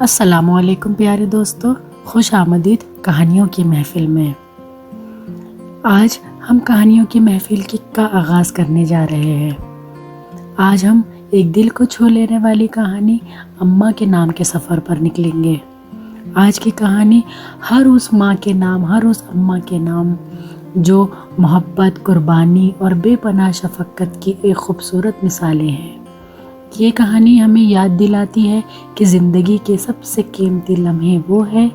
السلام علیکم پیارے دوستو، خوش آمدید کہانیوں کی محفل میں۔ آج ہم کہانیوں کی محفل کا آغاز کرنے جا رہے ہیں۔ آج ہم ایک دل کو چھو لینے والی کہانی اماں کے نام کے سفر پر نکلیں گے۔ آج کی کہانی ہر اس ماں کے نام، ہر اس اماں کے نام جو محبت، قربانی اور بے پناہ شفقت کی ایک خوبصورت مثالیں ہیں۔ یہ کہانی ہمیں یاد دلاتی ہے کہ زندگی کے سب سے قیمتی لمحے وہ ہے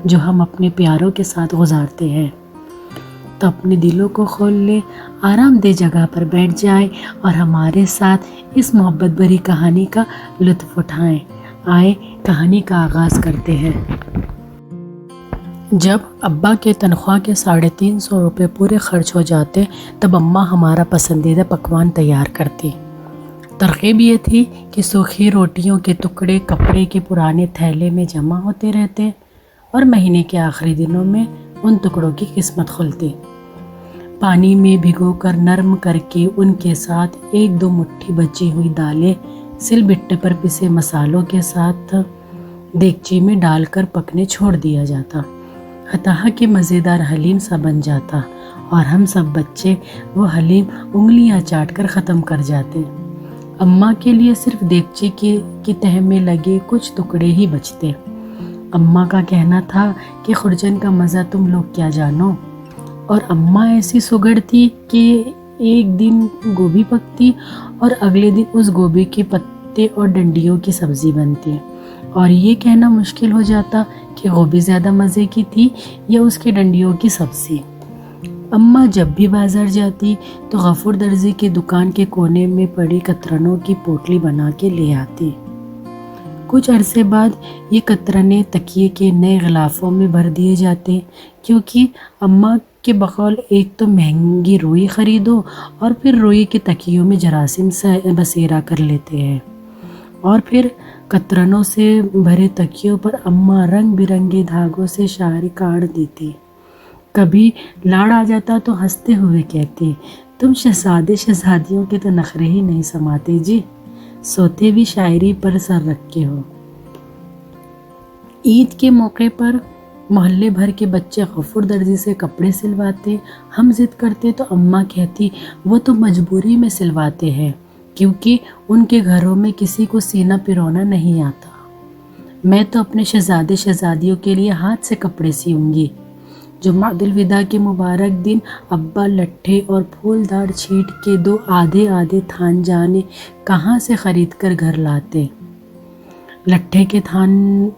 جو ہم اپنے پیاروں کے ساتھ گزارتے ہیں۔ تو اپنے دلوں کو کھول لے، آرام دہ جگہ پر بیٹھ جائیں اور ہمارے ساتھ اس محبت بھری کہانی کا لطف اٹھائیں۔ آئے کہانی کا آغاز کرتے ہیں۔ جب ابا کے تنخواہ کے 350 روپے پورے خرچ ہو جاتے تب اماں ہمارا پسندیدہ پکوان تیار کرتی۔ ترغیب یہ تھی کہ سوکھی روٹیوں کے ٹکڑے کپڑے کے پرانے تھیلے میں جمع ہوتے رہتے اور مہینے کے آخری دنوں میں ان ٹکڑوں کی قسمت کھلتی۔ پانی میں بھگو کر نرم کر کے ان کے ساتھ 1-2 مٹھی بچی ہوئی دالیں سل بٹے پر پسے مسالوں کے ساتھ دیگچی میں ڈال کر پکنے چھوڑ دیا جاتا۔ حتیٰ کہ مزیدار حلیم سا بن جاتا اور ہم سب بچے وہ حلیم انگلیاں چاٹ کر ختم کر جاتے۔ اماں کے لیے صرف دیگچی کی تہ میں لگے کچھ ٹکڑے ہی بچتے۔ اماں کا کہنا تھا کہ خورجن کا مزہ تم لوگ کیا جانو، اور اماں ایسی سگڑتی کہ ایک دن گوبھی پکتی اور اگلے دن اس گوبھی کے پتے اور ڈنڈیوں کی سبزی بنتی، اور یہ کہنا مشکل ہو جاتا کہ گوبھی زیادہ مزے کی تھی یا اس کے ڈنڈیوں کی سبزی۔ اماں جب بھی بازار جاتی تو غفور درزی کی دکان کے کونے میں پڑی کترنوں کی پوٹلی بنا کے لے آتی۔ کچھ عرصے بعد یہ کترنے تکیے کے نئے غلافوں میں بھر دیے جاتے، کیونکہ اماں کے بقول ایک تو مہنگی روئی خریدو اور پھر روئی کے تکیوں میں جراثیم سے بسیرا کر لیتے ہیں، اور پھر کترنوں سے بھرے تکیوں پر اماں رنگ برنگے دھاگوں سے شاعری کاٹ دیتی۔ کبھی لاڑ آ جاتا تو ہنستے ہوئے کہتے، تم شہزادیوں کے تو نخرے ہی نہیں سماتے جی، سوتے بھی شاعری پر سر رکھے ہو۔ عید کے موقع پر محلے بھر کے بچے غفور درزی سے کپڑے سلواتے، ہم ضد کرتے تو اماں کہتی وہ تو مجبوری میں سلواتے ہیں کیونکہ ان کے گھروں میں کسی کو سینہ پرونا نہیں آتا۔ میں تو اپنے شہزادیوں کے لیے ہاتھ سے کپڑے سیوں گی۔ جمعۃ الوداع کے مبارک دن ابا لٹھے اور پھولدار چھیٹ کے 2 آدھے تھان جانے کہاں سے خرید کر گھر لاتے۔ لٹھے کے تھان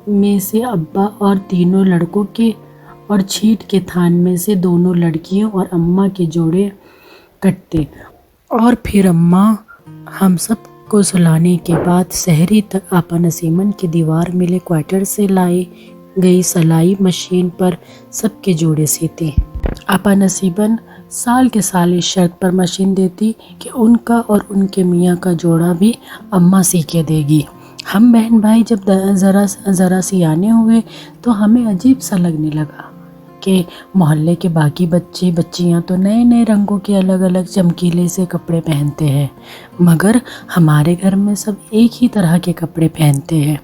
میں سے ابا اور 3 لڑکوں کے، اور چھیٹ کے تھان میں سے 2 لڑکیوں اور اماں کے جوڑے کٹتے، اور پھر اماں ہم سب کو سلانے کے بعد سحری تک آپا نسیمن کے دیوار ملے کوارٹر سے لائی گئی سلائی مشین پر سب کے جوڑے سیتے۔ آپا نسیمن سال کے سال اس شرط پر مشین دیتی کہ ان کا اور ان کے میاں کا جوڑا بھی اماں سی کے دے گی۔ ہم بہن بھائی جب ذرا سیانے ہوئے تو ہمیں عجیب سا لگنے لگا کہ محلے کے باقی بچے بچیاں تو نئے رنگوں کے الگ الگ چمکیلے سے کپڑے پہنتے ہیں، مگر ہمارے گھر میں سب ایک ہی طرح کے کپڑے پہنتے ہیں۔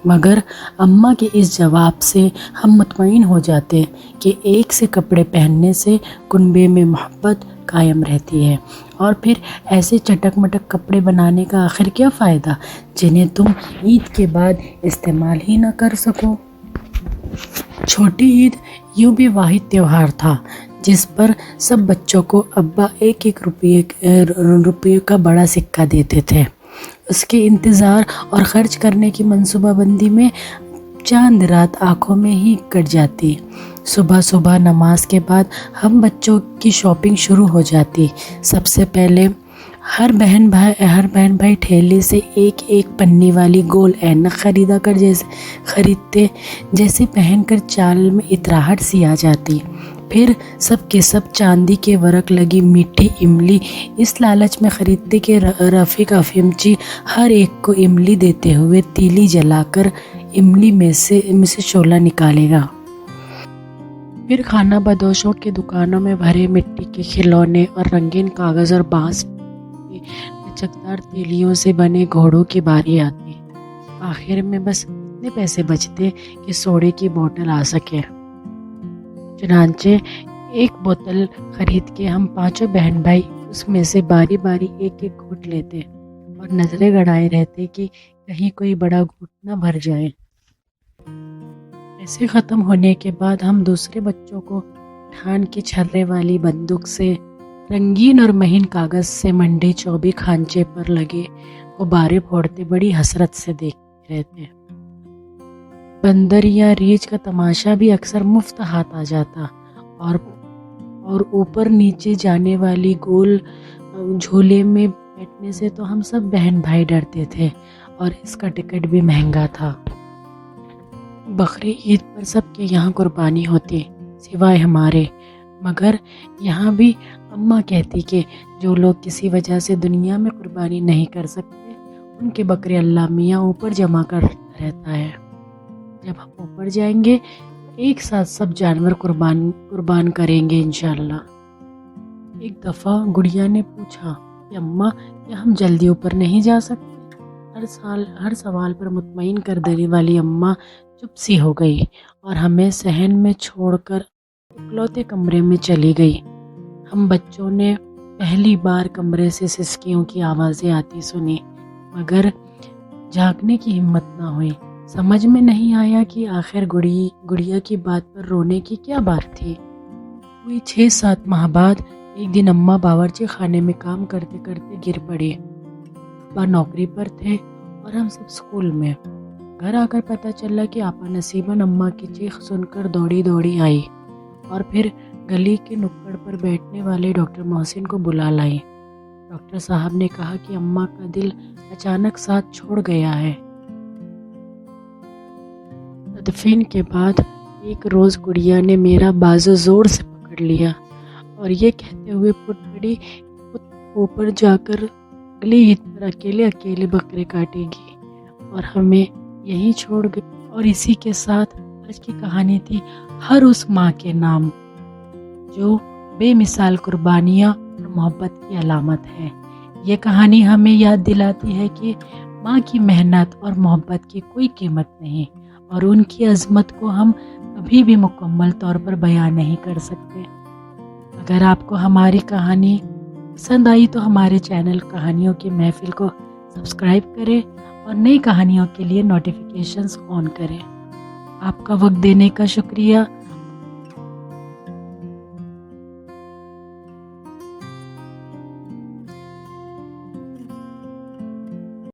مگر اماں کے اس جواب سے ہم مطمئن ہو جاتے کہ ایک سے کپڑے پہننے سے کنبے میں محبت قائم رہتی ہے، اور پھر ایسے چٹک مٹک کپڑے بنانے کا آخر کیا فائدہ جنہیں تم عید کے بعد استعمال ہی نہ کر سکو۔ چھوٹی عید یوں بھی واحد تہوار تھا جس پر سب بچوں کو ابا 1 روپے کا بڑا سکہ دیتے تھے۔ اس کے انتظار اور خرچ کرنے کی منصوبہ بندی میں چاند رات آنکھوں میں ہی کٹ جاتی۔ صبح نماز کے بعد ہم بچوں کی شاپنگ شروع ہو جاتی۔ سب سے پہلے ہر بہن بھائی ٹھیلے سے ایک پنی والی گول اینک خریدتے، جیسے پہن کر چال میں اتراہٹ سی آ جاتی۔ پھر سب کے سب چاندی کے ورق لگی میٹھی املی اس لالچ میں خریدتے کہ رفیق افیمچی ہر ایک کو املی دیتے ہوئے تیلی جلا کر املی میں سے شعلہ نکالے گا۔ پھر خانہ بدوشوں کے دکانوں میں بھرے مٹی کے کھلونے اور رنگین کاغذ اور بانس کے لچکدار تیلیوں سے بنے گھوڑوں کی باری آتی۔ آخر میں بس اتنے پیسے بچتے کہ سوڈے کی بوتل آ سکے۔ چنانچہ ایک بوتل خرید کے ہم پانچوں بہن بھائی اس میں سے باری باری ایک ایک گھونٹ لیتے اور نظریں گڑائے رہتے کہ کہیں کوئی بڑا گھونٹ نہ بھر جائے۔ ایسے ختم ہونے کے بعد ہم دوسرے بچوں کو ٹھان کے چھرے والی بندوق سے رنگین اور مہین کاغذ سے منڈی چوبی کھانچے پر لگے غبارے پھوڑتے بڑی حسرت سے دیکھتے رہتے۔ بندر یا ریچھ کا تماشا بھی اکثر مفت ہاتھ آ جاتا اور اوپر نیچے جانے والی گول جھولے میں بیٹھنے سے تو ہم سب بہن بھائی ڈرتے تھے اور اس کا ٹکٹ بھی مہنگا تھا۔ بقرہ عید پر سب کے یہاں قربانی ہوتی سوائے ہمارے، مگر یہاں بھی اماں کہتی کہ جو لوگ کسی وجہ سے دنیا میں قربانی نہیں کر سکتے ان کے بکرے اللہ میاں اوپر جمع کرتا رہتا ہے۔ جب ہم اوپر جائیں گے ایک ساتھ سب جانور قربان کریں گے انشاءاللہ۔ ایک دفعہ گڑیا نے پوچھا کہ اماں کیا ہم جلدی اوپر نہیں جا سکتے؟ ہر سوال پر مطمئن کر دینے والی اماں چپ سی ہو گئی اور ہمیں صحن میں چھوڑ کر اکلوتے کمرے میں چلی گئی۔ ہم بچوں نے پہلی بار کمرے سے سسکیوں کی آوازیں آتی سنی، مگر جھانکنے کی ہمت نہ ہوئی۔ سمجھ میں نہیں آیا کہ آخر گڑیا کی بات پر رونے کی کیا بات تھی۔ کوئی 6-7 ماہ بعد ایک دن اماں باورچی خانے میں کام کرتے کرتے گر پڑی۔ ابا نوکری پر تھے اور ہم سب اسکول میں۔ گھر آ کر پتہ چلا کہ آپا نصیباً اماں کی چیخ سن کر دوڑی آئی اور پھر گلی کے نکڑ پر بیٹھنے والے ڈاکٹر محسن کو بلا لائی۔ ڈاکٹر صاحب نے کہا کہ اماں کا دل اچانک ساتھ چھوڑ گیا ہے۔ تدفین کے بعد ایک روز گڑیا نے میرا بازو زور سے پکڑ لیا اور یہ کہتے ہوئے پھٹ پڑی اوپر جا کر اگلی عید پر اکیلے بکرے کاٹے گی اور ہمیں یہیں چھوڑ گئی۔ اور اسی کے ساتھ آج کی کہانی تھی ہر اس ماں کے نام جو بے مثال قربانیاں اور محبت کی علامت ہے۔ یہ کہانی ہمیں یاد دلاتی ہے کہ ماں کی محنت اور محبت کی کوئی قیمت نہیں اور ان کی عظمت کو ہم کبھی بھی مکمل طور پر بیان نہیں کر سکتے۔ اگر آپ کو ہماری کہانی پسند آئی تو ہمارے چینل کہانیوں کی محفل کو سبسکرائب کریں اور نئی کہانیوں کے لیے نوٹیفیکیشنز آن کریں۔ آپ کا وقت دینے کا شکریہ۔